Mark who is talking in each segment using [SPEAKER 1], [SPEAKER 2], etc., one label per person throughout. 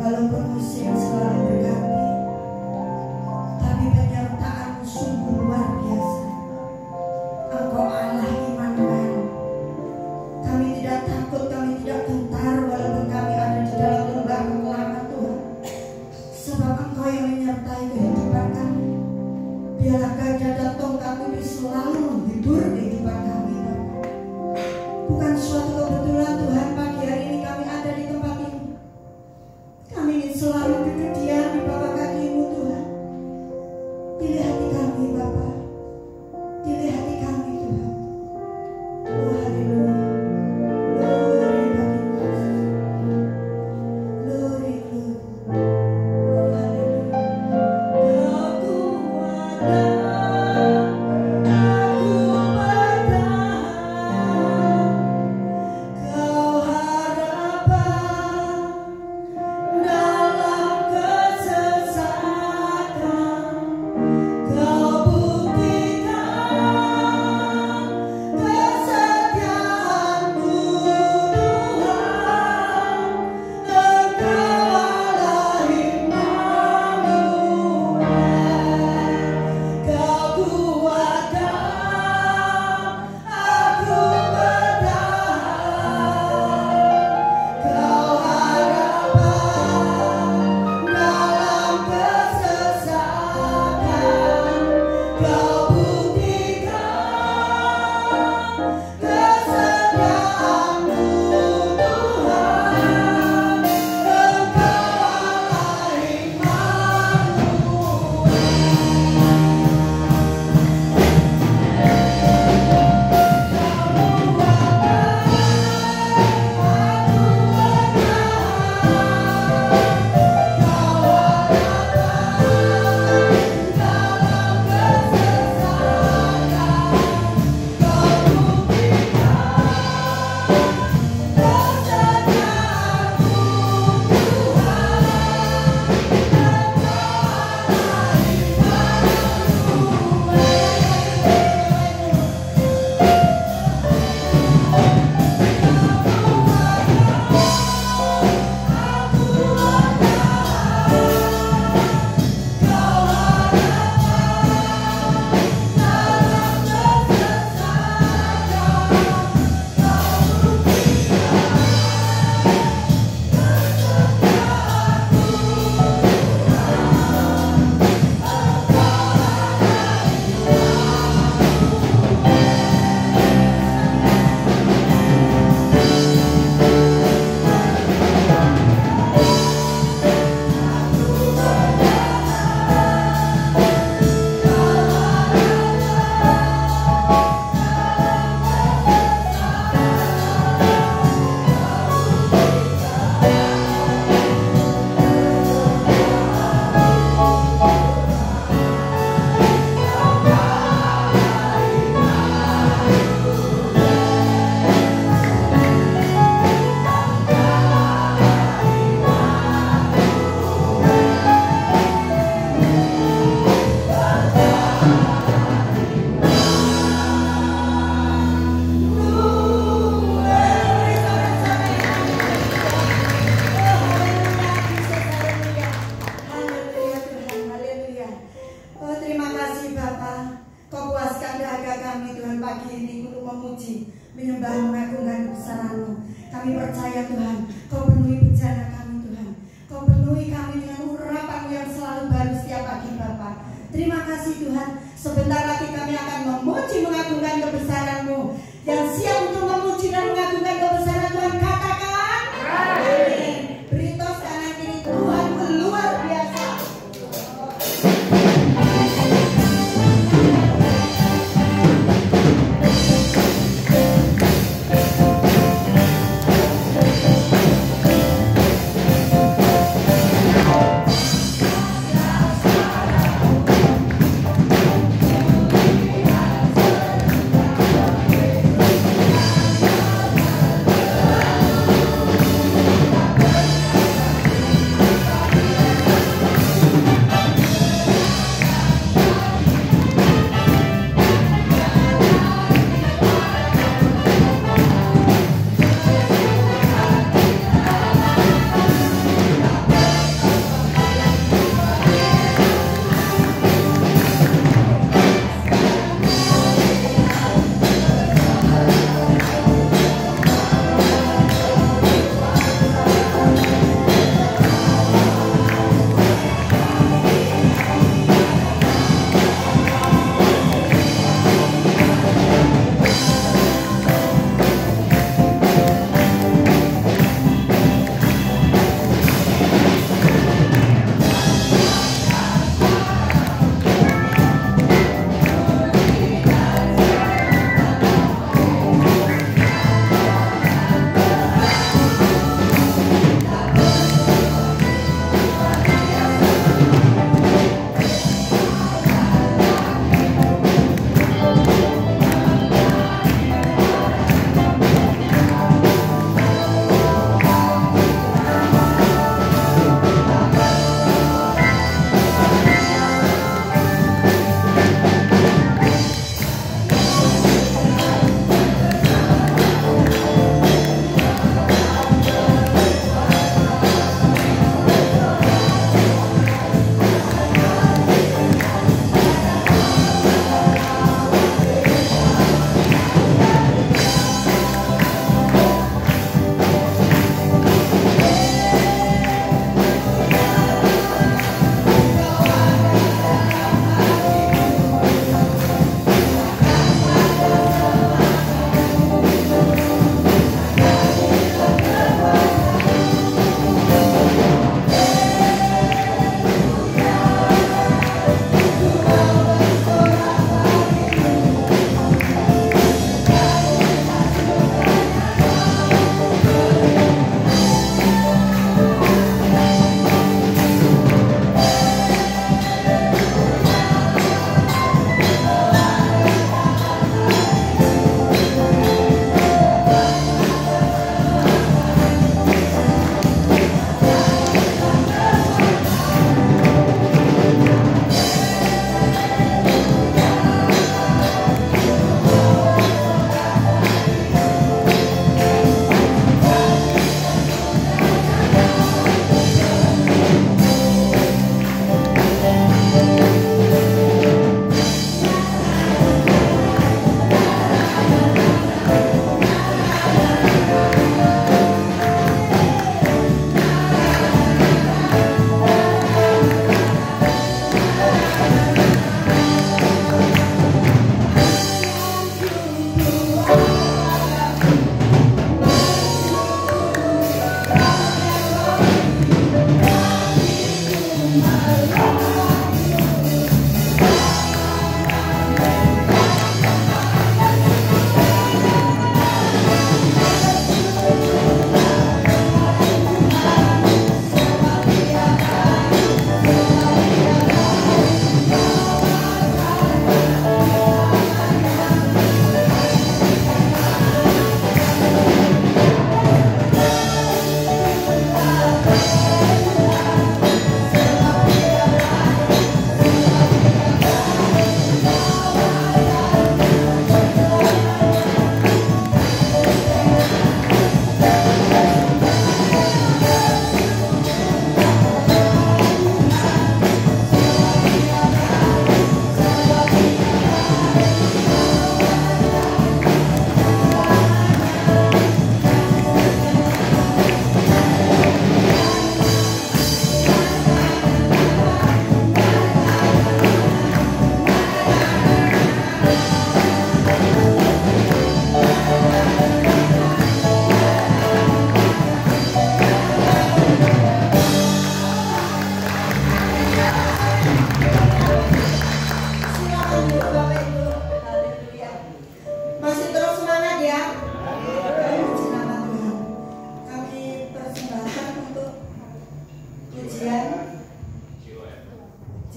[SPEAKER 1] Walaupun musim selalu berganti, tapi penyertaan-Mu sungguh luar biasa. Engkau Allah Immanuel. Kami tidak takut, kami tidak gentar walaupun kami ada di dalam lembah kekelaman Tuhan. Sebab Engkau yang menyertai kehidupan kami. Biarlah gajah dan tongkat-Mu selalu menghibur kehidupan kami. Bukan suatu kebetulan Tuhan, pagi hari ini kami ada di tempat ini. Kami ingin selalu duduk diam di bawah kaki-Mu Tuhan. Pilih hati kami Bapa, pilih hati kami Tuhan. Oh haleluya. Glory bagi Yesus. Glory, glory. Oh haleluya. Aku ada, aku bertahan. Kau harapan dalam kesesatan. Kau buktikan kesetiaan-Mu Tuhan. Engkau Allah Immanuel. Kau kuatkan aku bertahan. Kau harapan dalam kesesatan. Kau buktikan kesetiaan-Mu Tuhan. Engkau Allah menyembah mengagungkan kebesaran-Mu. Kami percaya Tuhan, Kau penuhi bejana kami Tuhan. Kau penuhi kami dengan urapan-Mu yang selalu baru setiap pagi Bapa. Terima kasih Tuhan. Sebentar lagi kami akan memuji mengagungkan kebesaran-Mu. Yang siap untuk memuji dan mengagungkan kebesaran Tuhan katakan amin. Beri tos kanan kiri, Tuhan luar biasa.
[SPEAKER 2] Yeah.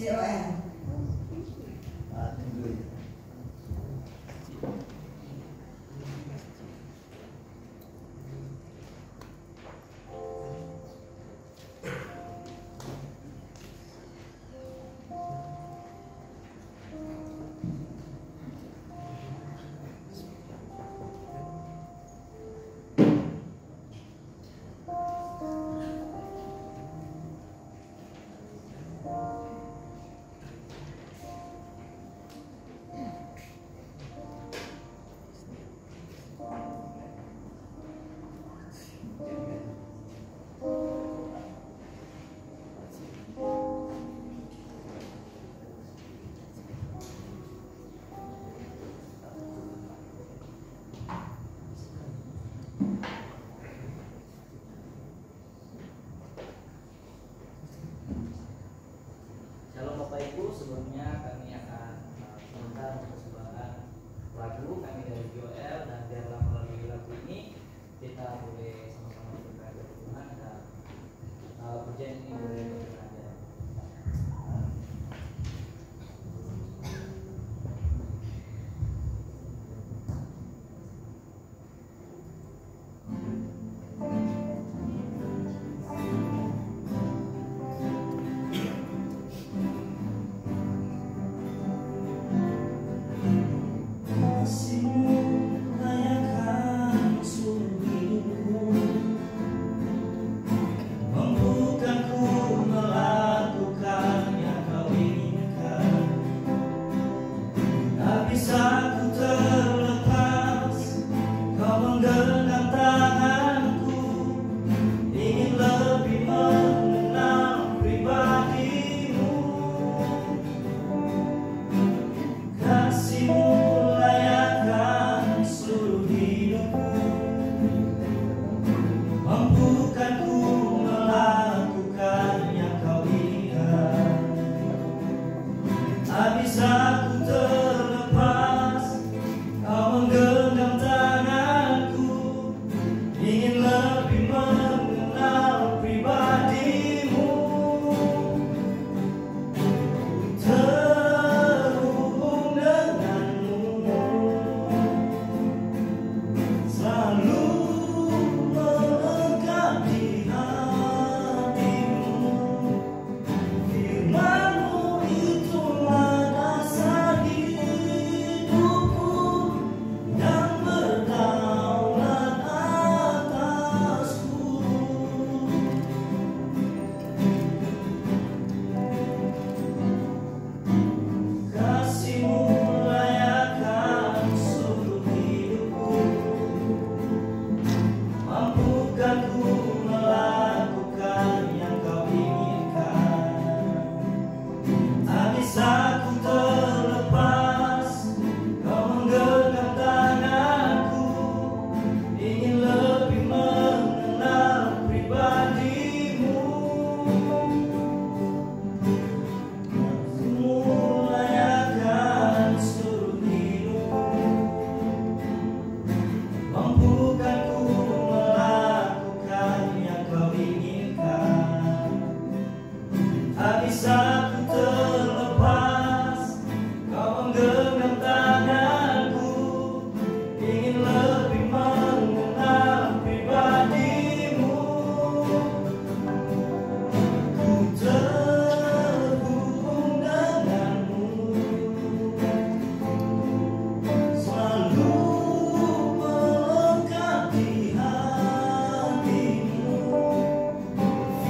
[SPEAKER 1] COL.
[SPEAKER 2] Shalom Bapak Ibu, sebelumnya kami akan sebentar mempersembahkan lagu kami dari GOL, dan biarlah melalui lagu ini kita boleh sama-sama berkata Tuhan dan pujian ini boleh berkata.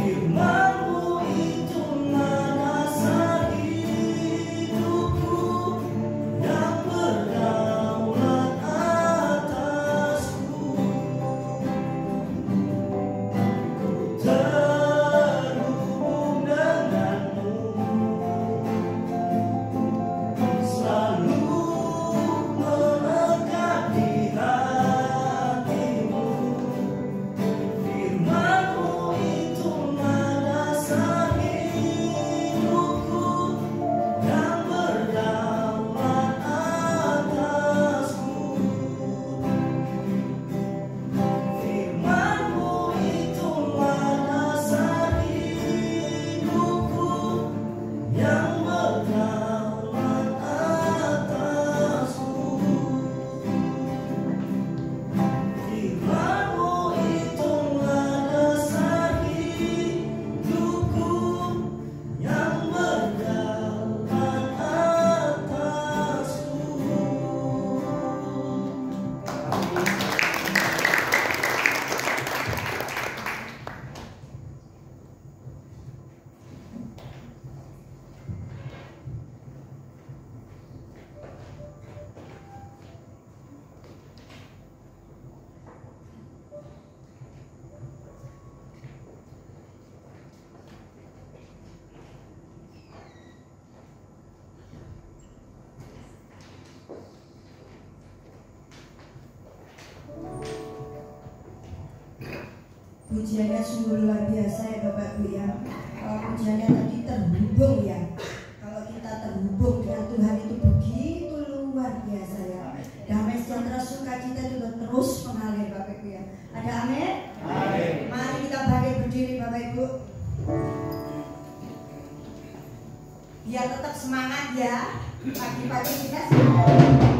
[SPEAKER 3] Firman-Mu itu mana
[SPEAKER 1] Pujiannya sungguh luar biasa ya Bapak Ibu ya. Kalau pujiannya tadi terhubung ya. Kalau kita terhubung dengan Tuhan itu begitu luar biasa ya. Damai sejahtera sukacita itu terus mengalir Bapak Ibu ya. Ada amin? Amin. Mari kita bangkit berdiri Bapak Ibu. Biar tetap semangat ya. Pagi-pagi kita semangat.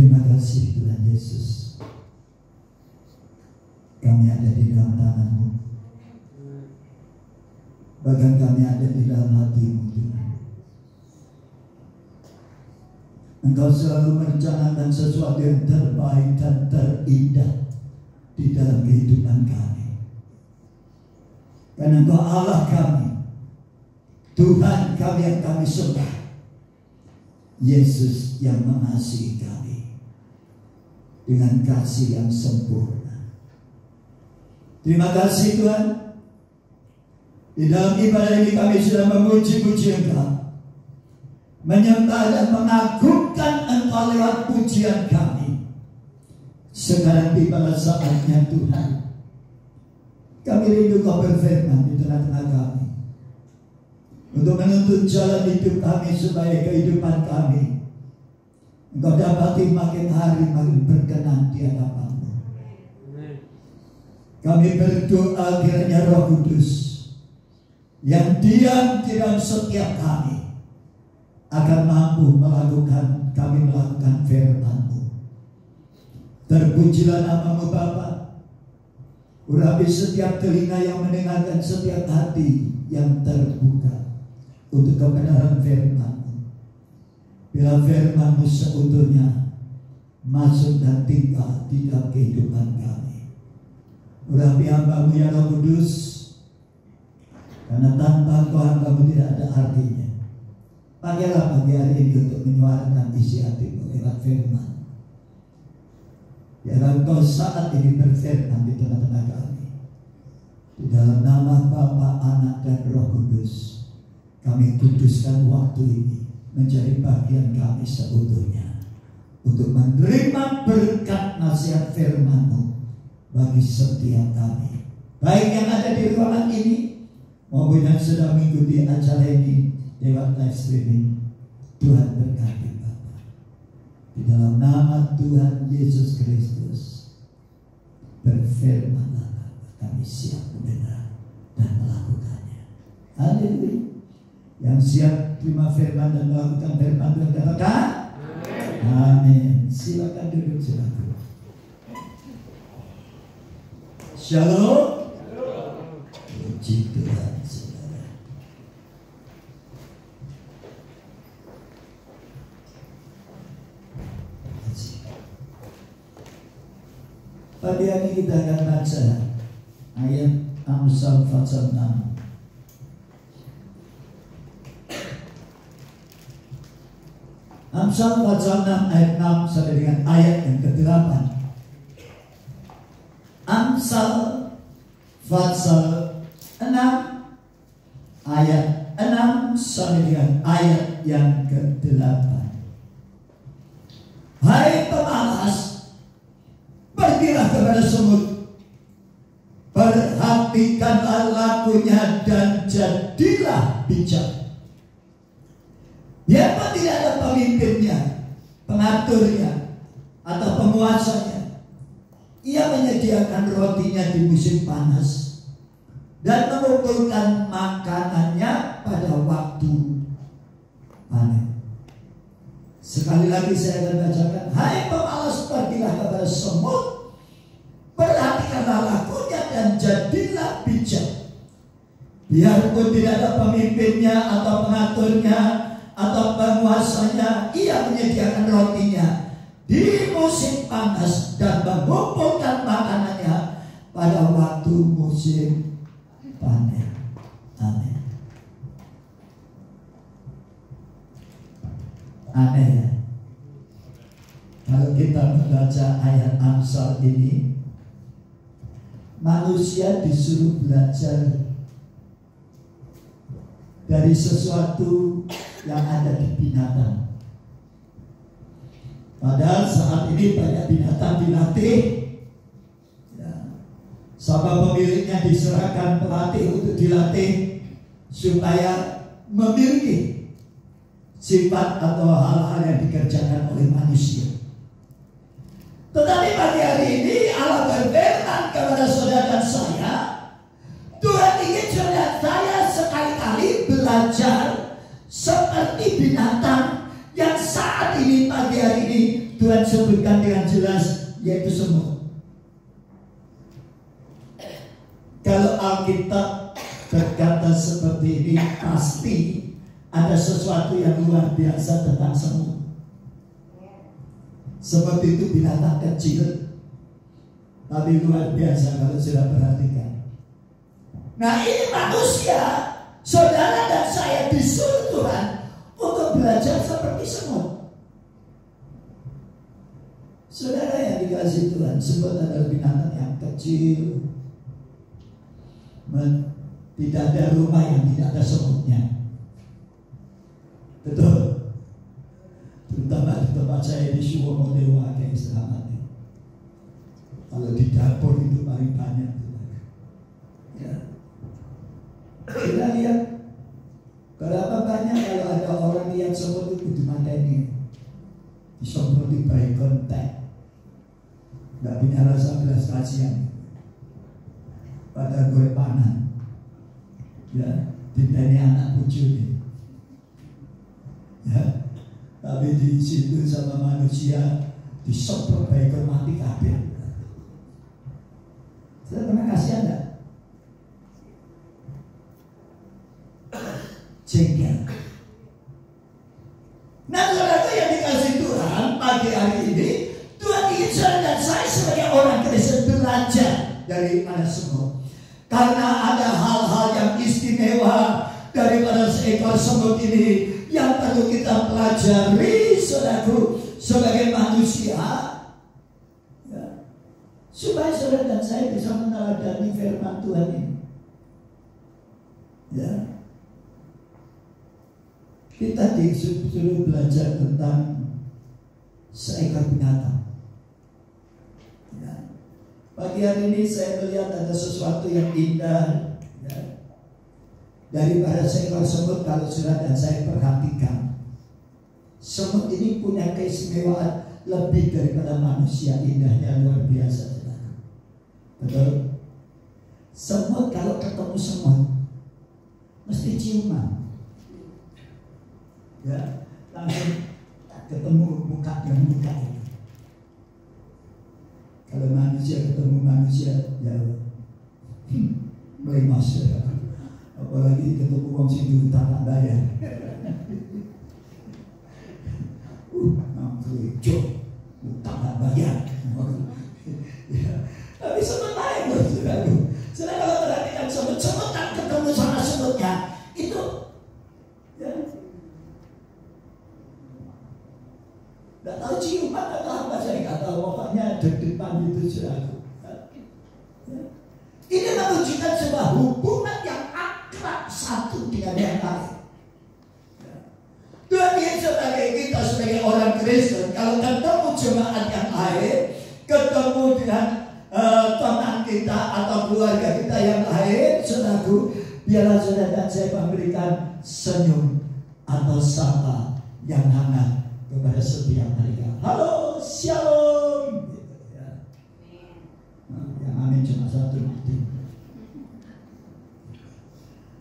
[SPEAKER 3] Terima kasih Tuhan Yesus. Kami ada di dalam tangan-Mu. Bahkan kami ada di dalam hati-Mu Tuhan. Engkau selalu merencanakan sesuatu yang terbaik dan terindah di dalam kehidupan kami. Karena Engkau Allah kami, Tuhan kami yang kami sembah, Yesus yang mengasihi kami dengan kasih yang sempurna. Terima kasih Tuhan. Di dalam ibadah ini kami sudah memuji-puji Engkau, menyembah dan mengagungkan Engkau lewat pujian kami. Sekarang tiba saatnya Tuhan, kami rindu Kau berfirman di tengah-tengah kami, untuk menuntun jalan hidup kami supaya kehidupan kami Engkau dapati makin hari makin berkenan di hadapan-Mu. Kami berdoa kiranya Roh Kudus yang diam di dalam setiap kami akan mampu melakukan firman-Mu. Terpujilah nama-Mu Bapa. Urapi setiap telinga yang mendengarkan, setiap hati yang terbuka untuk kebenaran firman-Mu. Bila firman-Mu seutuhnya masuk dan tinggal di dalam kehidupan kami. Urapi hamba-Mu ya Roh Kudus, karena tanpa Engkau hamba-Mu tidak ada artinya. Pakailah pagi hari ini untuk menyuarakan isi hati-Mu lewat firman. Biarlah Engkau saat ini berfirman di tengah-tengah kami. Di dalam nama Bapa, Anak, dan Roh Kudus, kami kuduskan waktu ini menjadi bagian kami seutuhnya untuk menerima berkat nasihat firman-Mu bagi setiap kami, baik yang ada di ruangan ini maupun yang sedang mengikuti acara ini lewat live streaming. Tuhan berkati Bapa. Di dalam nama Tuhan Yesus Kristus, berfirmanlah Bapa, kami siap mendengar dan melakukannya. Haleluya. Yang siap terima firman dan melakukan firman Tuhan katakan amin. Silakan duduk saudara. Shalom. Puji Tuhan saudara. Pagi hari kita akan baca ayat Amsal pasal 6. Amsal pasal 6 ayat 6 sampai dengan ayat yang ke-8. Amsal pasal 6 ayat 6 sampai dengan ayat yang ke-8. Hai pemalas, pergilah kepada semut, perhatikanlah lakunya dan jadilah bijak. Biarpun tidak ada pemimpinnya, pengaturnya, atau penguasanya, ia menyediakan rotinya di musim panas dan mengumpulkan makanannya pada waktu panen. Sekali lagi saya akan bacakan. Hai pemalas, pergilah kepada semut, perhatikanlah lakunya dan jadilah bijak. Biarpun tidak ada pemimpinnya atau pengaturnya atau penguasanya, ia menyediakan rotinya di musim panas dan mengumpulkan makanannya pada waktu musim panen. Amin. Aneh ya, kalau kita membaca ayat Amsal ini, manusia disuruh belajar dari sesuatu yang ada di binatang. Padahal saat ini banyak binatang dilatih ya, sama pemiliknya diserahkan pelatih untuk dilatih supaya memiliki sifat atau hal-hal yang dikerjakan oleh manusia. Tetapi pagi hari ini Allah berfirman kepada saudara dan saya, Tuhan ingin saudara saya sekali-kali belajar seperti binatang yang saat ini pagi hari ini Tuhan sebutkan dengan jelas, yaitu semut. Kalau Alkitab berkata seperti ini, pasti ada sesuatu yang luar biasa tentang semut. Semut itu binatang kecil, tapi luar biasa kalau sudah perhatikan. Nah, ini manusia, saudara dan saya disuruh Tuhan untuk belajar seperti semut. Saudara yang dikasih Tuhan, semut adalah binatang yang kecil. Tidak ada rumah yang tidak ada semutnya. Betul. Terutama di tempat saya di Suwonodewa kayak selamatnya. Kalau di dapur itu paling banyak. Ya. Kita lihat berapa banyak kalau ada orang lihat semut itu dimateni, disemproti baik kontak, nggak punya rasa belas kasihan. Pada gue panan, ya, ditanya anak cucu, ya, tapi di situ sama manusia disemprot baik mati kabel. Saya pernah kasih Anda jengkel. Nah, saudara yang dikasih Tuhan pagi hari ini, Tuhan ingin saudara dan saya sebagai orang Kristen belajar dari mana semua. Karena ada hal-hal yang istimewa daripada seekor semut ini yang perlu kita pelajari, saudaraku, sebagai manusia, ya, supaya saudara dan saya bisa meneladani firman Tuhan ini. Ya, kita disuruh belajar tentang seekor binatang. Pagi hari ini saya melihat ada sesuatu yang indah, ya, daripada seekor semut. Kalau sudah dan saya perhatikan, semut ini punya keistimewaan lebih daripada manusia. Indahnya luar biasa. Betul. Semut kalau ketemu semut mesti ciuman, ya, langsung ketemu muka dengan muka itu. Kalau manusia ketemu manusia, ya melemos, ya. Apalagi ketemu orang sini tak bayar. Nampak tak bayar. Ya. Tapi semut lain loh, saudara. Saudara kalau perhatikan semut tak ketemu sama semutnya itu, ya, nggak tahu ciuman atau apa, saya nggak tahu. Pokoknya di depan itu saudara. Ya. Ini menunjukkan sebuah hubungan yang akrab satu dengan yang lain. Ya. Tuhan Yesus sebagai kita sebagai orang Kristen, kalau ketemu jemaat yang lain, ketemu dengan teman kita atau keluarga kita yang lain, saudaraku, biarlah saudara dan saya memberikan senyum atau sapa yang hangat kepada setiap mereka. Halo, shalom. Gitu, ya. Nah, yang amin cuma satu nanti.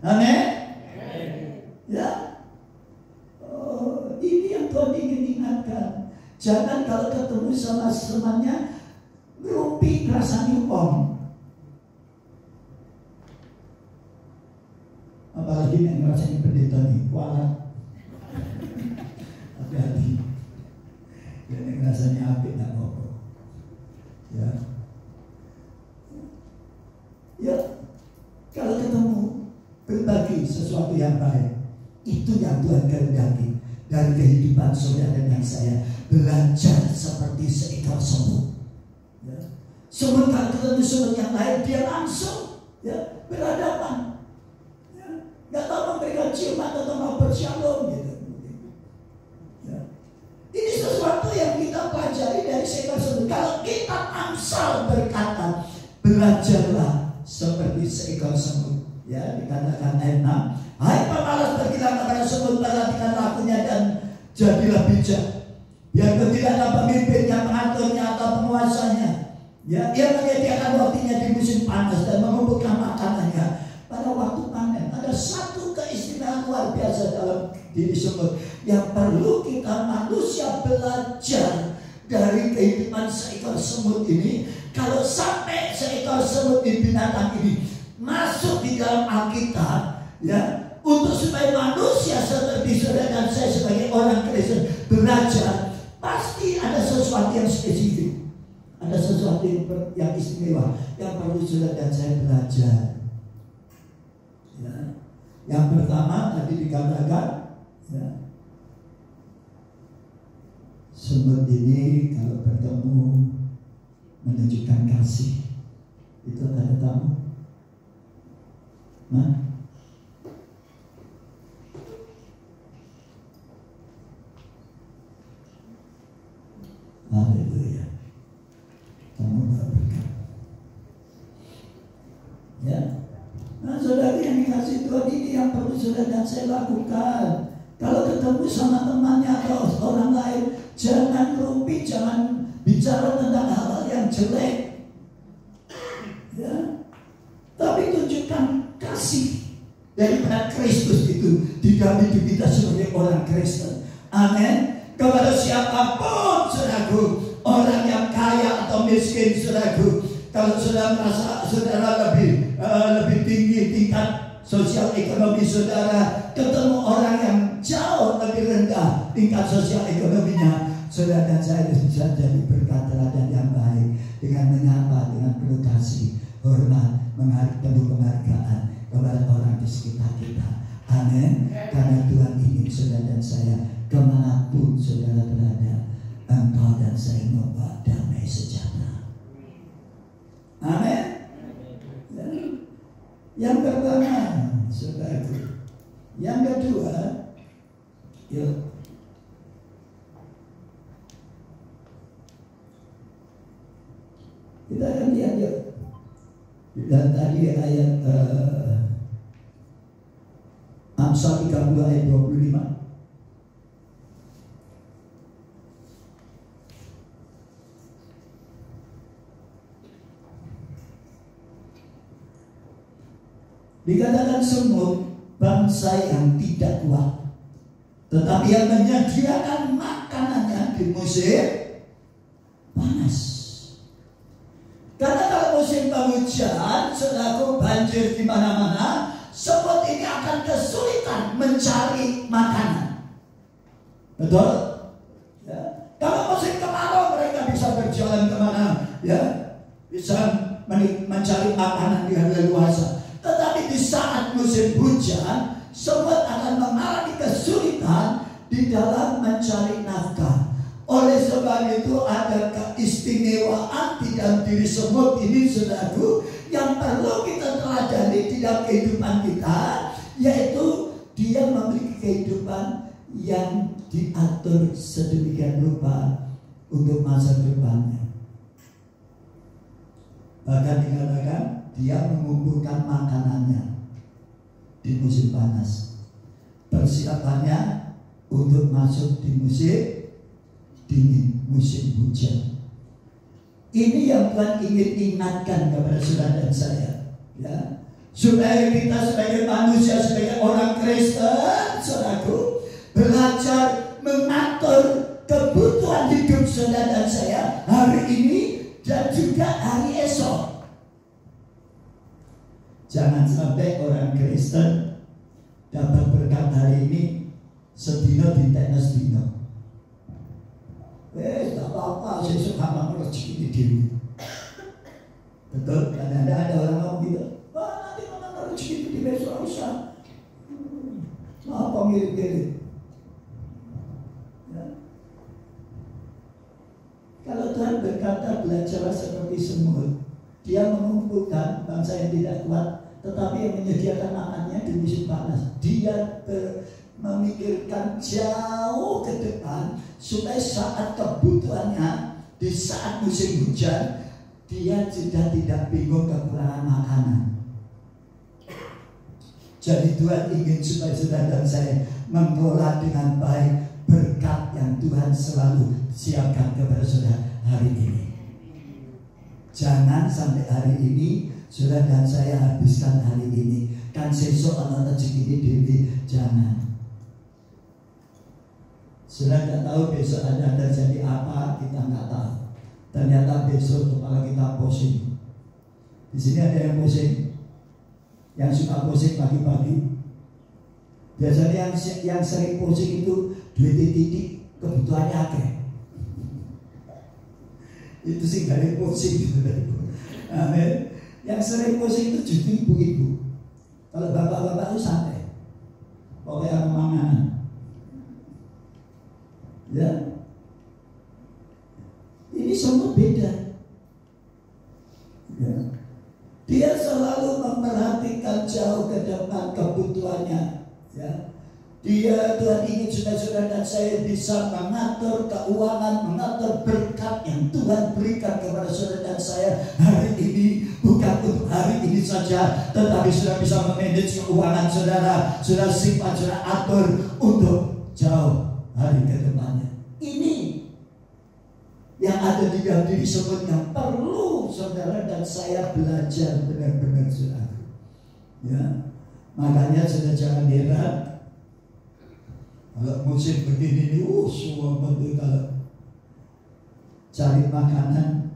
[SPEAKER 3] Amin. Ya. Oh, ini yang Tuhan ingin ingatkan. Jangan kalau ketemu sama temannya ngerumpi rasanya om. Apalagi yang rasanya pendeta nih, kualat. Hati-hati. Yang rasanya apik tak apa. Ya. Ya. Kalau ketemu berbagi sesuatu yang baik, itu yang Tuhan kehendaki dari kehidupan saudara dan saya. Belajar seperti seekor semut. Ya. Semut kalau ketemu semut yang lain, dia langsung, ya, berhadapan. Ya. Gak tahu memberikan ciuman atau mau bershalom gitu. Ya. Ini sesuatu yang kita pelajari dari seekor semut. Kalau kita Amsal berkata, belajarlah seperti seekor semut. Ya, dikatakan ayat 6. Hai pemalas, pergilah kepada semut, perhatikan lakunya dan jadilah bijak. Biar tidak ada pemimpinnya, pengaturnya atau penguasanya. Ya, dia menyediakan waktunya di musim panas dan mengumpulkan makanannya pada waktu panen. Ada satu keistimewaan luar biasa dalam diri semut yang perlu kita manusia belajar cuma seekor semut ini, kalau sampai seekor semut ini, binatang ini masuk di dalam Alkitab, ya, untuk supaya manusia seperti saudara dan saya sebagai orang Kristen belajar, pasti ada sesuatu yang spesifik, ada sesuatu yang istimewa yang perlu saudara dan saya belajar. Ya. Yang pertama tadi dikatakan, ya, semut ini kalau bertemu menunjukkan kasih, itu ada tamu. Nah, haleluya. Kamu berkat. Ya. Nah, saudara yang dikasih Tuhan, ini yang perlu saudara dan saya lakukan. Kalau ketemu sama temannya atau orang lain, jangan rumpi, jangan bicara tentang hal-hal yang jelek. Ya. Tapi tunjukkan kasih daripada Kristus itu di dalam hidup kita sebagai orang Kristen. Amin. Kepada siapapun, saudaraku, orang yang kaya atau miskin, saudaraku, kalau saudara merasa saudara lebih tinggi tingkat sosial ekonomi saudara, ketemu orang yang jauh lebih rendah tingkat sosial ekonominya, saudara dan saya bisa jadi berkat teladan yang baik dengan menyapa dengan penuh kasih, hormat, penuh penghargaan kepada orang di sekitar kita. Amin. Karena Tuhan ingin saudara dan saya kemanapun saudara berada, engkau dan saya membawa damai sejahtera. Amin. Yang pertama, saudaraku. Yang kedua, yuk, kita akan lihat yuk. Dan tadi ayat Amsal 30 ayat 25. Dikatakan semut bangsa yang tidak kuat, tetapi yang menyediakan makanannya di musim panas. Karena kalau musim penghujan, saudaraku, banjir di mana-mana, semut ini akan kesulitan mencari makanan. Betul? Ya. Kalau musim kemarau, mereka bisa berjalan kemana, ya, bisa mencari makanan di hari luasa. Tetapi di saat musim hujan, semut akan mengalami kesulitan di dalam mencari nafkah. Oleh sebab itu ada keistimewaan di dalam diri semut ini, saudaraku, yang perlu kita teladani di dalam kehidupan kita, yaitu dia memiliki kehidupan yang diatur sedemikian rupa untuk masa depannya. Bahkan dikatakan dia mengumpulkan makanannya di musim panas, persiapannya untuk masuk di musim dingin, musim hujan. Ini yang Tuhan ingin ingatkan kepada saudara dan saya, ya, supaya kita sebagai manusia, sebagai orang Kristen, saudaraku, belajar mengatur kebutuhan hidup saudara dan saya hari ini dan juga hari esok. Jangan sampai orang Kristen dapat berkat hari ini sedino dintekno sedino. Tak apa-apa, saya suka banget rezeki ini dulu. Betul? Kadang-kadang ada orang ngomong gitu, wah nanti mana rezeki itu di besok usah. Apa mirip-mirip? Ya. Kalau Tuhan berkata belajarlah seperti semut, dia mengumpulkan bangsa yang tidak kuat, tetapi yang menyediakan makannya di musim panas. Dia memikirkan jauh ke depan supaya saat kebutuhannya di saat musim hujan, dia sudah tidak bingung kekurangan makanan. Jadi Tuhan ingin supaya saudara dan saya mengelola dengan baik berkat yang Tuhan selalu siapkan kepada saudara hari ini. Jangan sampai hari ini saudara dan saya habiskan hari ini, kan besok ana rezeki ini dewi. Jangan. Saudara tidak tahu besok ada terjadi apa, kita nggak tahu. Ternyata besok kepala kita pusing. Di sini ada yang pusing, yang suka pusing pagi-pagi. Biasanya yang sering pusing itu duit titik kebutuhannya akeh. Itu sih gak ada pusing gitu. Amin. Yang sering pusing itu justru ibu-ibu. Kalau bapak-bapak itu santai, pokoknya mangan. Ya, ini semua beda. Ya. Dia selalu memperhatikan jauh ke depan kebutuhannya. Ya. Dia, Tuhan ingin saudara-saudara dan saya bisa mengatur keuangan, mengatur berkat yang Tuhan berikan kepada saudara dan saya hari ini. Bukan untuk hari ini saja, tetapi sudah bisa memanage keuangan saudara. Sudah simpan, sudah atur untuk jauh hari ke depannya. Ini yang ada di dalam diri saudara yang perlu saudara dan saya belajar benar-benar saudara. Ya, makanya saudara jangan heran kalau musim begini nih, semua bentuk kalau cari makanan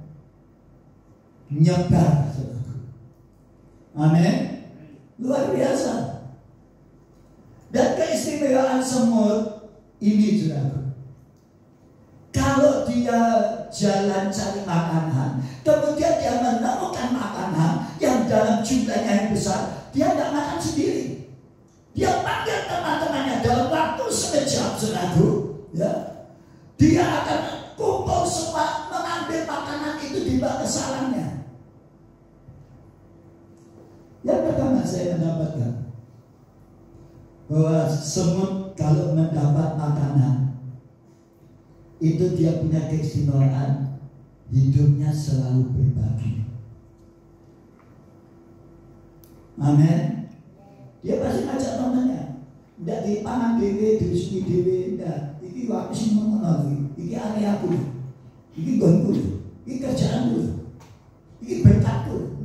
[SPEAKER 3] nyebar, saudara. Amin, luar biasa. Dan keistimewaan semut ini, saudara, kalau dia jalan cari makanan, kemudian dia menemukan makanan yang dalam jumlahnya yang besar, dia tidak makan sendiri. Dia panggil teman-temannya dalam waktu sekejap, saudara. Ya, dia akan kumpul semua, mengambil makanan itu dibawa ke sarangnya. Yang pertama saya mendapatkan bahwa semut kalau mendapat makanan itu dia punya keistimewaan, hidupnya selalu berbagi. Amin. Dia pasti ngajak temannya, tidak dipangan dewe, diusui dewe, tidak. Iki waktu sih mengenal, iki area aku, iki gonku, iki kerjaan dulu, iki berkatku.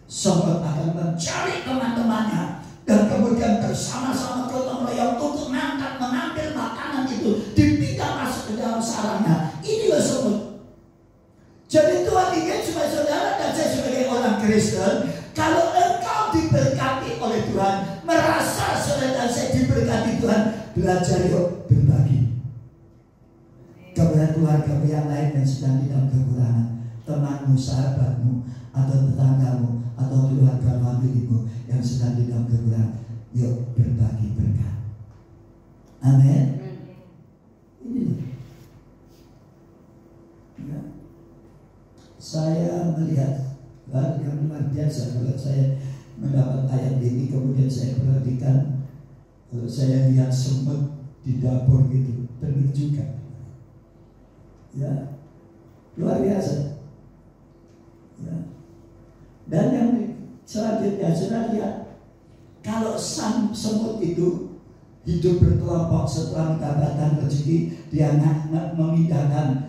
[SPEAKER 3] Semut akan mencari teman-temannya dan kemudian bersama-sama gotong royong untuk mengambil makanan itu, dipindah masuk ke dalam sarangnya. Inilah semut. Jadi Tuhan ingin supaya saudara dan saya sebagai orang Kristen, kalau engkau diberkati oleh Tuhan, merasa saudara dan saya diberkati Tuhan, belajar yuk berbagi kepada keluarga yang lain yang sedang di dalam kekurangan, temanmu, sahabatmu, atau tetanggamu, atau keluarga familimu yang sedang di dalam kekurangan. Yuk berbagi berkat. Amin. Ini ya. Saya melihat yang luar biasa kalau saya mendapat ayat ini, kemudian saya perhatikan, kalau saya lihat semut di dapur gitu, pergi juga. Ya, luar biasa. Ya. Dan yang selanjutnya saya lihat, kalau semut itu hidup berkelompok setelah mendapatkan rezeki, dia memindahkan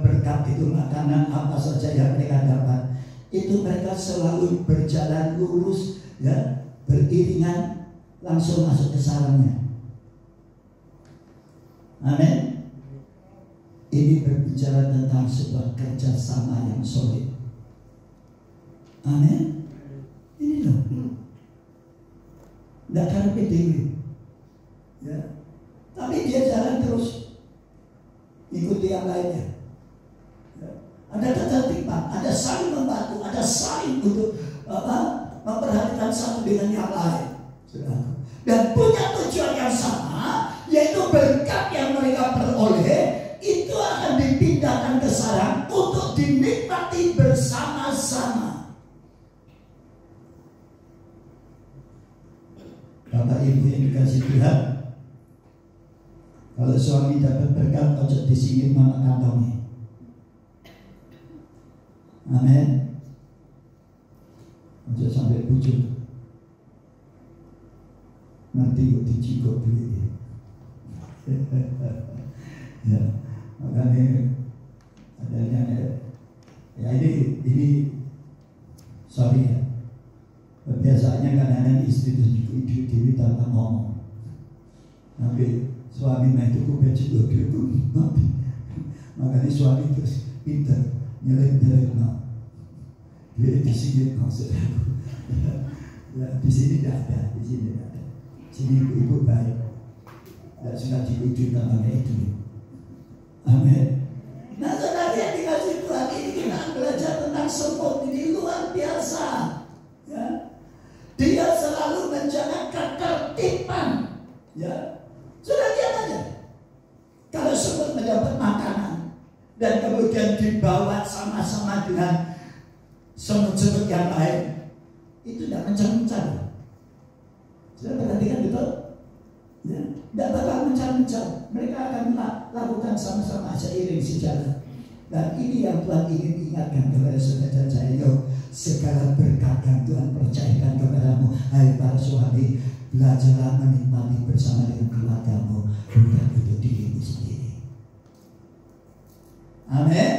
[SPEAKER 3] berkat itu, makanan apa saja yang mereka dapat, itu mereka selalu berjalan lurus, ya, beriringan, langsung masuk ke sarangnya. Amin. Ini berbicara tentang sebuah kerjasama yang solid. Amin. Ini loh, tidak karena PDW, ya, tapi dia jalan terus ikuti yang lainnya. Ya. Ada ketertiban, ada saling membantu, ada saling untuk memperhatikan satu dengan yang lain. Dan punya tujuan yang sama, yaitu berkat yang mereka peroleh itu akan dipindahkan ke sarang untuk dinikmati bersama-sama. Bapak Ibu yang dikasih Tuhan, kalau suami dapat berkat, ojo di sini mana kantongnya. Amin. Ojo sampai bujuk. Nanti kok dicikok duit. Ya, makanya adanya ya ini sorry ya. Biasanya kadang-kadang istri itu dewi tanpa ngomong. Nanti suami itu kupet juga gitu. Makanya suami terus pinter nyelip no. Dia di sini saudaraku. Ya, di sini tidak ada, di sini tidak ada. Sini ibu baik. Dan sudah diuji namanya itu. Amin. Nah, saudara yang dikasih Tuhan ini kita belajar tentang semut ini luar biasa. Ya. Dia selalu menjaga ketertiban. Ya. Sudah lihat aja. Kalau semut mendapat makanan dan kemudian dibawa sama-sama dengan semut-semut yang lain, itu tidak mencar-mencar. Sudah perhatikan betul? Ya, tidak bakal mencar-mencar. Mereka akan lakukan sama-sama seiring sejalan. Dan ini yang Tuhan ingin ingatkan kepada saudara dan saya. Yo, segala berkat yang Tuhan percayakan kepadamu, hai para suami, belajarlah menikmati bersama dengan keluargamu, bukan untuk dirimu sendiri. Amin.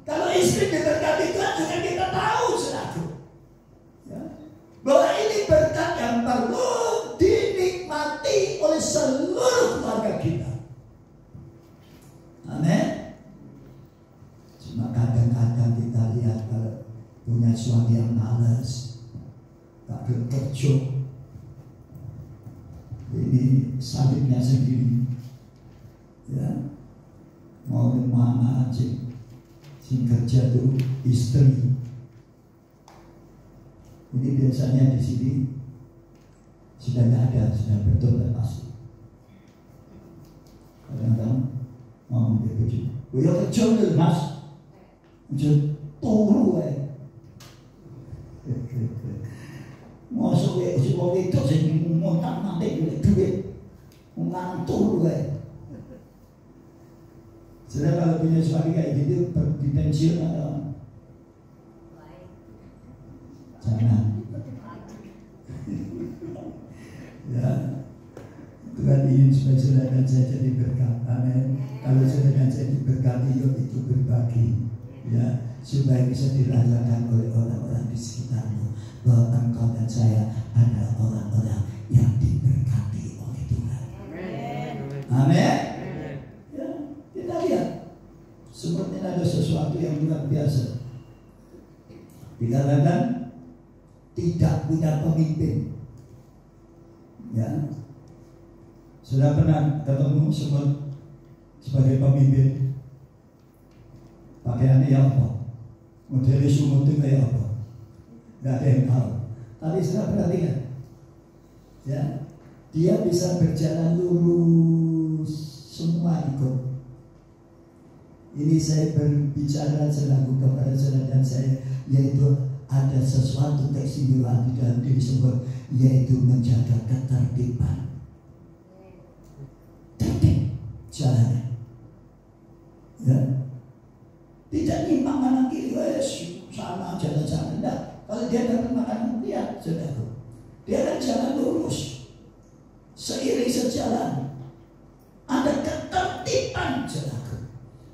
[SPEAKER 3] Kalau istri diberkati Tuhan juga kita tahu, saudaraku, ya, bahwa ini berkat yang perlu dinikmati oleh seluruh keluarga kita. Amin. Cuma kadang-kadang kita lihat kalau punya suami yang malas, tak kerja, ini salibnya sendiri, ya, mau mana aja. Sing kerja itu istri. Ini biasanya di sini sudah tidak ada, sudah betul dan pasti. Kadang-kadang ngomong dia kerja, ya kerja dulu mas, kerja turu ya. Masuk ya, sebab itu saya ngontang nanti duit, ngantur ya. Sudah kalau punya suami kayak gitu di pensiun atau jangan. Ya, Tuhan ingin supaya saudara dan saya jadi berkat. Amin. Kalau saudara dan saya diberkati, yuk itu berbagi. Ya, supaya bisa dirasakan oleh orang-orang di sekitarmu bahwa engkau dan saya adalah orang-orang yang diberkati oleh Tuhan. Amin. Sepertinya ada sesuatu yang luar biasa. Dikarenakan tidak punya pemimpin. Ya, sudah pernah ketemu semut sebagai pemimpin? Pakaiannya ya apa? Modelnya semut itu kayak apa? Tidak ada yang tahu. Tapi sudah perhatikan, ya, dia bisa berjalan lurus, semua ikut. Ini saya berbicara selaku kepada saudara dan saya, yaitu ada sesuatu keistimewaan di dalam diri semut, yaitu menjaga ketertiban. Tertib jalannya, ya, tidak nyimpang kanan kiri, sama jalan-jalan. Tidak. Kalau dia dapat makanan, lihat saudara, dia akan jalan lurus, seiring sejalan. Ada ketertiban jalan.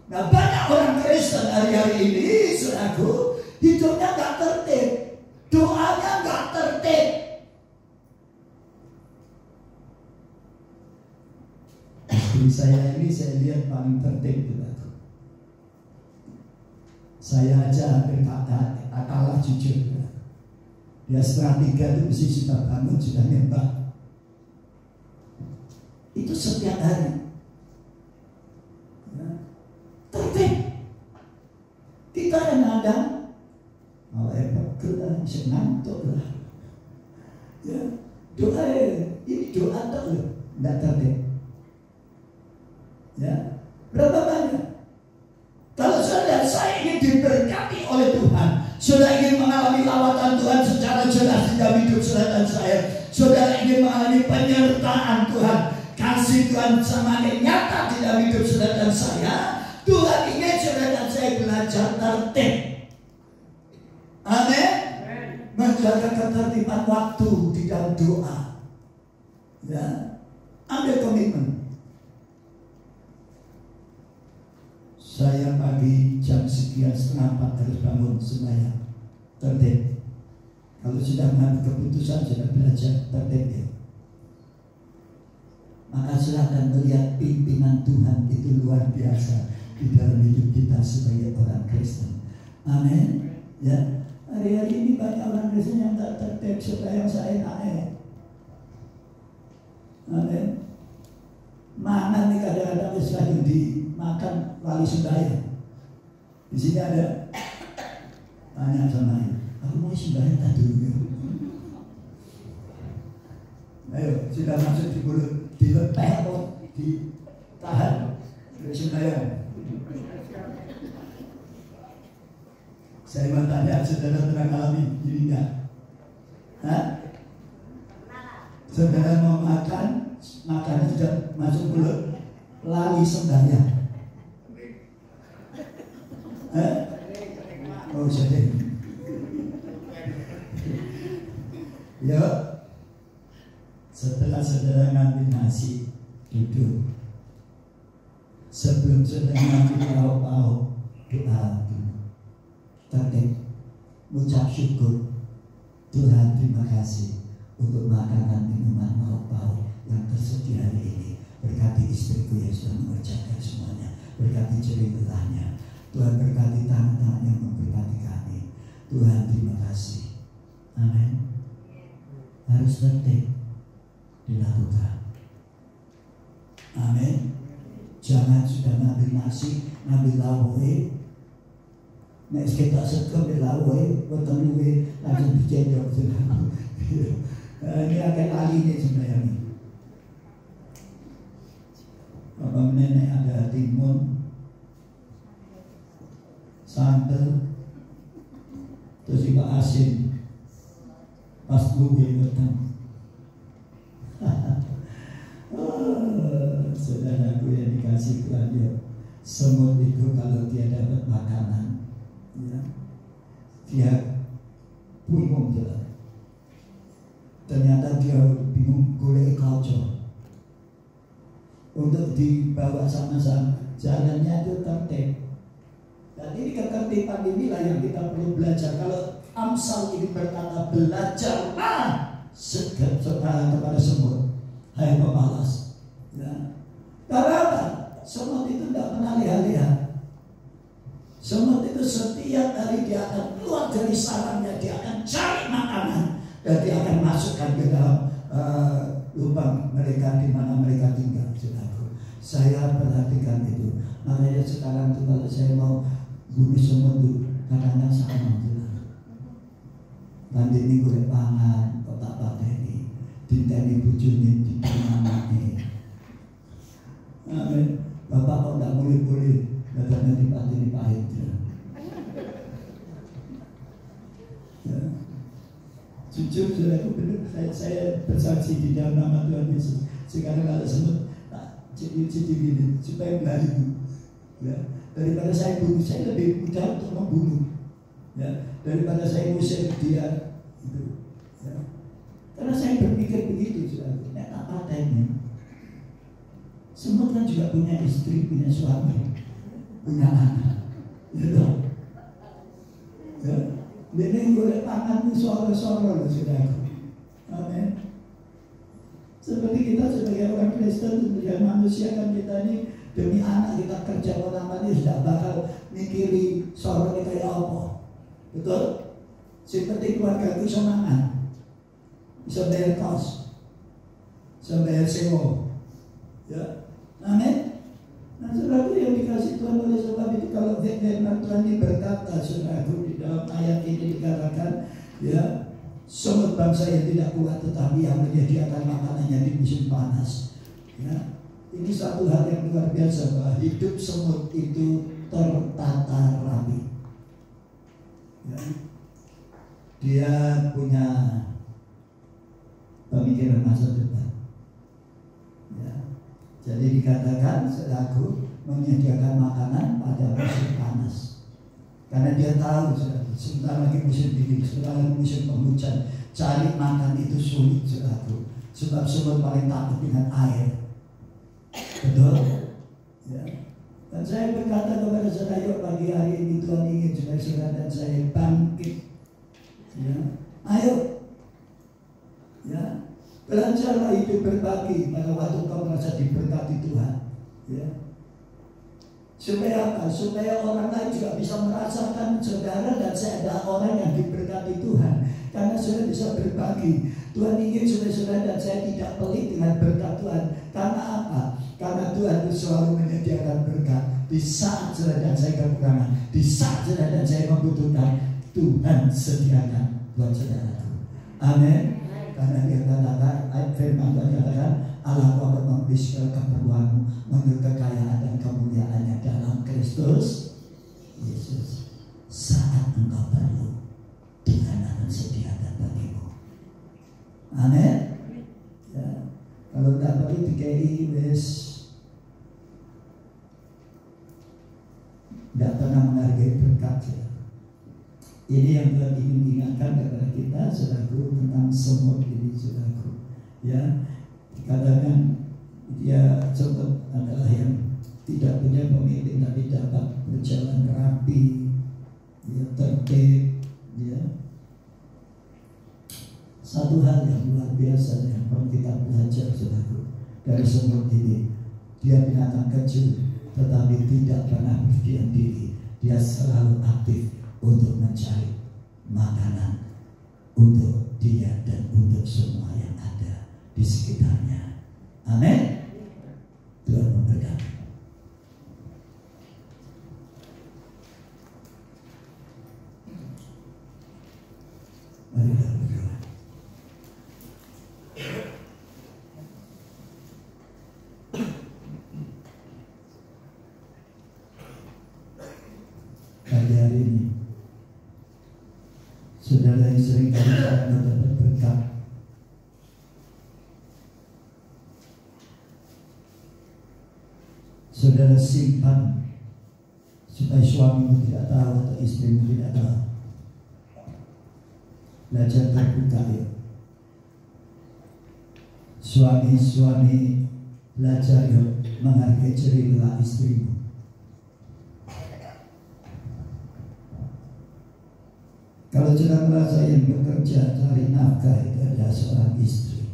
[SPEAKER 3] Nah, banyak orang Kristen hari-hari ini, saudaraku, hidupnya gak tertib, doanya gak tertib. Istri saya ini saya lihat paling tertib, saudaraku. Saya aja hampir kalah jujur. Dia 2:30 itu mesti sudah bangun, sudah nyembah. Itu setiap hari. Tertib. Kita yang ada pegel lah, bisa ngantuk lah. Ya, doa ini doa tak loh, tidak tertib. Ya, berapa banyak? Kalau saya ingin diberkati oleh Tuhan, saudara ingin mengalami lawatan Tuhan secara jelas di dalam hidup saudara dan saya, saudara ingin mengalami penyertaan Tuhan, kasih Tuhan semakin nyata di dalam hidup saudara dan saya, Tuhan ingin saudara dan saya belajar tertib. Amin. Menjaga ketertiban waktu di dalam doa. Ya, ambil komitmen. Saya pagi jam sekian 3:30 harus bangun sembahyang. Tertib. Kalau sudah mengambil keputusan, sudah belajar tertib ya. Maka silakan melihat pimpinan Tuhan itu luar biasa di dalam hidup kita sebagai Amin. Ya, hari-hari ini banyak orang Kristen yang tak tertib, suka yang seenaknya. Amin. Mangan nih kadang-kadang lagi dimakan lali sembahyang. Di sini ada tanya sama aku mau sembahyang tak dulu. Ayo, sudah masuk di mulut, dilepeh atau ditahan dari sembahyang. Saya mau tanya, saudara pernah alami dirinya? Hah? Saudara mau makan, makannya sudah masuk mulut, lali sembahyang. Oh, jadi. Ya, setelah saudara ngambil nasi, duduk. Sebelum saudara ngambil lauk-lauk, doa dulu. Tertib, mengucap syukur. Tuhan, terima kasih untuk makanan, minuman, lauk-lauk yang tersedia hari ini. Berkati istriku yang sudah mengerjakan semuanya. Berkati jerih-jerihnya. Tuhan berkati tangan-tangan yang memberkati kami. Tuhan, terima kasih. Amin. Harus tertib dilakukan. Amin. Jangan sudah ngambil nasi, ngambil lauk. Nek kita sekem di lauk, bertemu langsung dicendok. Ini akan alinya sebenarnya. Bapak nenek ada timun, sambal, terus juga asin, pas gue datang. Saudaraku yang dikasih Tuhan, ya, semut itu kalau dia dapat makanan, ya, dia bingung jalan. Ternyata dia bingung golek kauco untuk dibawa sama-sama. Jalannya itu tertib. Dan ini ketertiban inilah yang kita perlu belajar. Kalau Amsal ini berkata belajarlah kepada semut, hai pemalas. Ya. Karena apa? Semut itu tidak pernah lihat-lihat. Semut itu setiap hari dia akan keluar dari sarangnya, dia akan cari makanan dan dia akan masukkan ke dalam lubang mereka di mana mereka tinggal. Saya perhatikan itu. Makanya sekarang tuh kalau saya mau bunuh semut itu kadang-kadang sama. Nanti ini gue pangan, kotak pateni, dinteni bujuni, dinteni. Amin. Bapak kok tidak boleh-boleh, datangnya di pateni pahit. Ya. Jujur, saudaraku benar, saya bersaksi di dalam nama Tuhan Yesus. Sekarang kalau semut ciri-ciri gini supaya melariku, ya. Daripada saya bunuh, saya lebih mudah untuk membunuh, ya, daripada saya usir dia itu, ya. Karena saya berpikir begitu, saudara. Apa ini? Semut kan juga punya istri, punya suami, punya anak, gitu. Ya. Ini boleh tangan suara-suara loh, saudara. Amin. Seperti kita sebagai orang Kristen, sebagai manusia kan kita ini demi anak kita kerja pertama ini tidak bakal mikiri suara kita kayak apa. Betul? Seperti keluarga itu semangat, bisa bayar kos, bisa bayar sewa, ya. Amin. Nah, saudara yang dikasih Tuhan oleh sebab itu kalau firman Tuhan ini berkata, saudara di dalam ayat ini dikatakan, ya, semut bangsa yang tidak kuat tetapi yang menyediakan makanannya di musim panas. Ya, ini satu hal yang luar biasa bahwa hidup semut itu tertata rapi. Ya. Dia punya pemikiran masa depan. Ya. Jadi dikatakan selaku menyediakan makanan pada musim panas. Karena dia tahu sebentar lagi musim dingin, sebentar lagi musim penghujan, cari makan itu sulit selaku. Sebab semut paling takut dengan air. Betul? Ya. Dan saya berkata kepada saudara, pagi hari ini Tuhan ingin supaya saudara dan saya bangkit. Ya. Ayo. Ya. Belajarlah hidup berbagi pada waktu kau merasa diberkati Tuhan. Ya. Supaya apa? Supaya orang lain juga bisa merasakan saudara dan saya adalah orang yang diberkati Tuhan. Karena saudara bisa berbagi. Tuhan ingin supaya saudara dan saya tidak pelit dengan berkat Tuhan. Karena apa? Karena Tuhan itu selalu menyediakan berkat. Di saat saudara dan saya kekurangan, di saat saudara dan saya membutuhkan, Tuhan sediakan buat saudara. Amin. Karena dia katakan, firman Tuhan katakan, Allah akan memberi segala keperluanmu menurut kekayaan dan kemuliaannya dalam Kristus Yesus. Saat engkau perlu, Tuhan akan sediakan bagimu. Amin. Ya. Kalau tidak perlu DKI wes tidak pernah menghargai berkat. Ya. Ini yang Tuhan ingin ingatkan kepada kita, saudaraku, tentang semut ini, saudaraku. Ya. Katakan dia sempat adalah yang tidak punya pemimpin tapi dapat berjalan rapi, dia tertib, ya. Satu hal yang luar biasa yang perlu kita belajar, saudaraku, dari semut ini, dia binatang kecil tetapi tidak pernah berdiam diri. Dia selalu aktif untuk mencari makanan untuk dia dan untuk semua yang ada di sekitarnya. Amin. Tuhan memberkati. Mari kita berdoa. Pagi hari ini, saudara yang sering kali saya mendapat berkat, saudara simpan supaya suamimu tidak tahu atau istrimu tidak tahu. Belajar terbuka ya. Suami-suami belajar ya menghargai cerita istrimu. Kalau saudara merasa yang bekerja cari nafkah itu adalah seorang istri,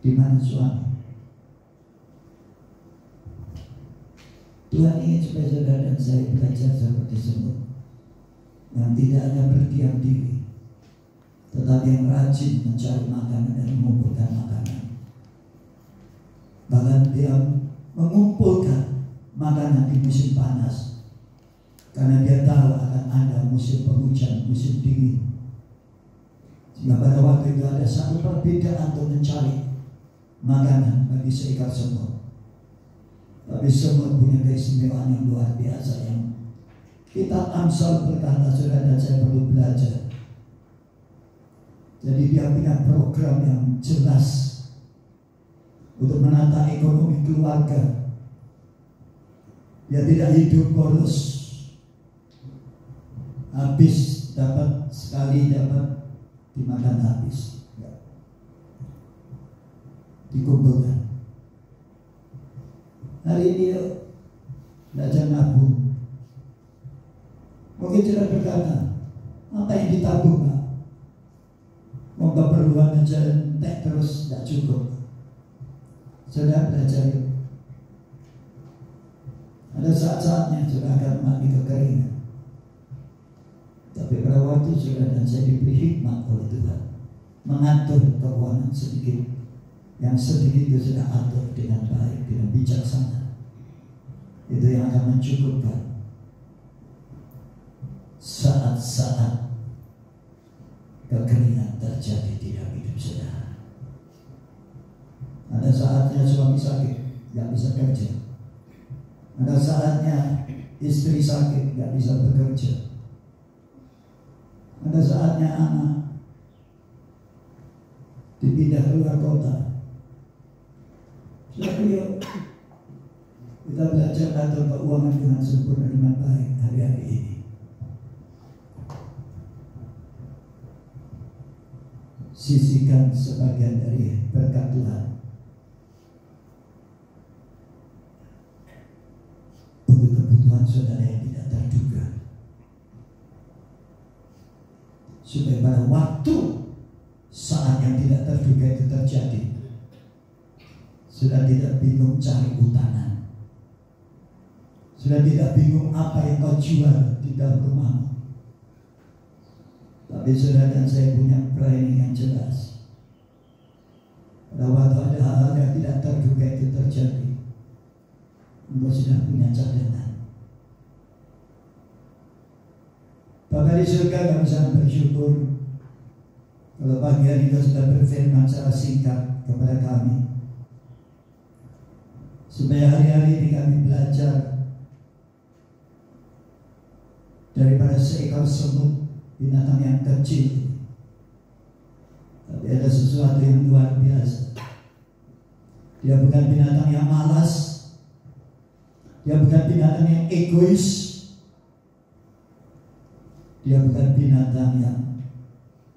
[SPEAKER 3] di mana suami? Tuhan ingin supaya saudara dan saya belajar seperti semut yang tidak hanya berdiam diri, tetapi yang rajin mencari makanan dan mengumpulkan makanan. Bahkan dia mengumpulkan makanan di musim panas, karena dia tahu akan ada musim penghujan, musim dingin. Sehingga pada waktu itu ada satu perbedaan untuk mencari makanan bagi seekor semut. Tapi semut punya keistimewaan yang luar biasa yang Kitab Amsal berkata, saudara dan saya perlu belajar. Jadi dia punya program yang jelas untuk menata ekonomi keluarga. Dia tidak hidup boros, habis dapat sekali dapat dimakan habis, dikumpulkan. Hari ini yuk belajar nabung. Mungkin tidak berkata, apa yang ditabung Pak? Mau keperluan aja entek terus tidak cukup. Sudah belajar yuk. Ada saat-saatnya sudah akan mati kekeringan. Tapi pada waktu saudara dan saya diberi hikmat oleh Tuhan mengatur keuangan sedikit. Yang sedikit itu sudah atur dengan baik, dengan bijaksana. Itu yang akan mencukupkan saat-saat kekeringan terjadi di dalam hidup saudara. Ada saatnya suami sakit, nggak bisa kerja. Ada saatnya istri sakit, nggak bisa bekerja. Ada saatnya anak dipindah keluar kota. Jadi yuk kita belajar atur keuangan dengan sempurna dengan baik hari-hari ini. Sisihkan sebagian dari berkat Tuhan untuk kebutuhan saudara yang tidak terduga, supaya pada waktu saat yang tidak terduga itu terjadi, sudah tidak bingung cari utangan. Sudah tidak bingung apa yang kau jual di dalam rumahmu. Tapi saudara dan saya punya planning yang jelas. Pada waktu ada hal-hal yang tidak terduga itu terjadi, engkau sudah punya cadangan. Bapa di surga, kami sangat bersyukur kalau pagi hari Engkau sudah berfirman secara singkat kepada kami, supaya hari-hari ini kami belajar daripada seekor semut, binatang yang kecil, tapi ada sesuatu yang luar biasa. Dia bukan binatang yang malas, dia bukan binatang yang egois, dia bukan binatang yang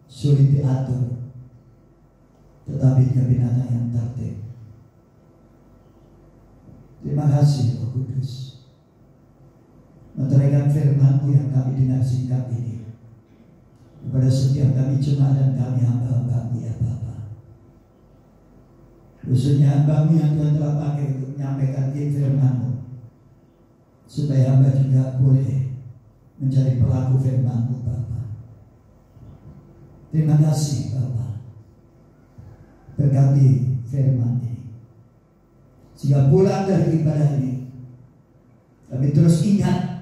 [SPEAKER 3] sulit diatur, tetapi dia binatang yang tertib. Terima kasih Roh Kudus, meteraikan firman-Mu yang kami dengar singkat ini kepada setiap kami jemaat dan kami hamba-hamba-Mu ya Bapa. Khususnya hamba-Mu yang Tuhan telah pakai untuk menyampaikan firman-Mu, supaya hamba juga boleh menjadi pelaku firman-Mu Bapa. Terima kasih Bapa, berkati firman ini, sehingga pulang dari ibadah ini kami terus ingat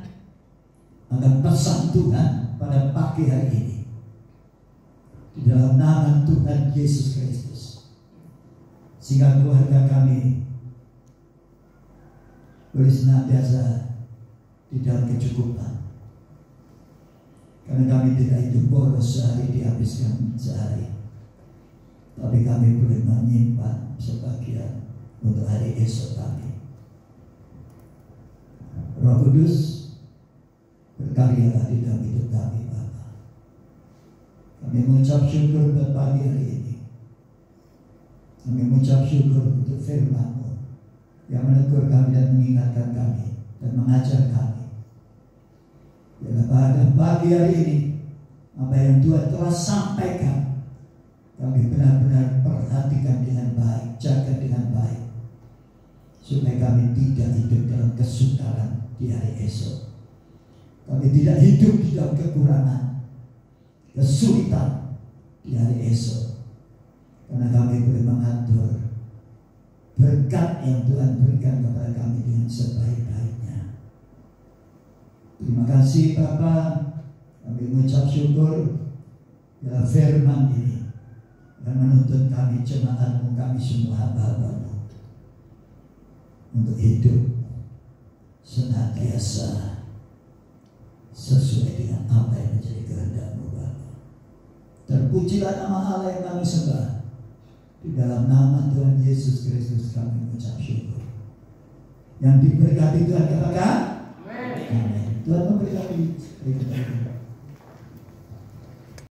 [SPEAKER 3] akan pesan Tuhan pada pagi hari ini, di dalam nama Tuhan Yesus Kristus, sehingga keluarga kami boleh senantiasa di dalam kecukupan. Karena kami tidak hidup boros sehari dihabiskan sehari, tapi kami boleh menyimpan sebagian untuk hari esok kami. Roh Kudus, berkaryalah di dalam hidup kami Bapa. Kami mengucap syukur buat pagi hari ini. Kami mengucap syukur untuk firman-Mu yang menegur kami dan mengingatkan kami dan mengajar kami. Biarlah pada pagi hari ini apa yang Tuhan telah sampaikan, kami benar-benar perhatikan dengan baik, jaga dengan baik, supaya kami tidak hidup dalam kesukaran di hari esok. Kami tidak hidup di dalam kekurangan, kesulitan di hari esok, karena kami boleh mengatur berkat yang Tuhan berikan kepada kami dengan sebaik-baiknya. Terima kasih Bapa, kami mengucap syukur dalam firman ini yang menuntut kami jemaat-Mu, kami semua hamba-hamba-Mu, untuk hidup senantiasa sesuai dengan apa yang menjadi kehendak-Mu Bapa. Terpujilah nama Allah yang kami sembah. Di dalam nama Tuhan Yesus Kristus kami mengucap syukur. Yang diberkati Tuhan katakan amin. Tuhan memberkati.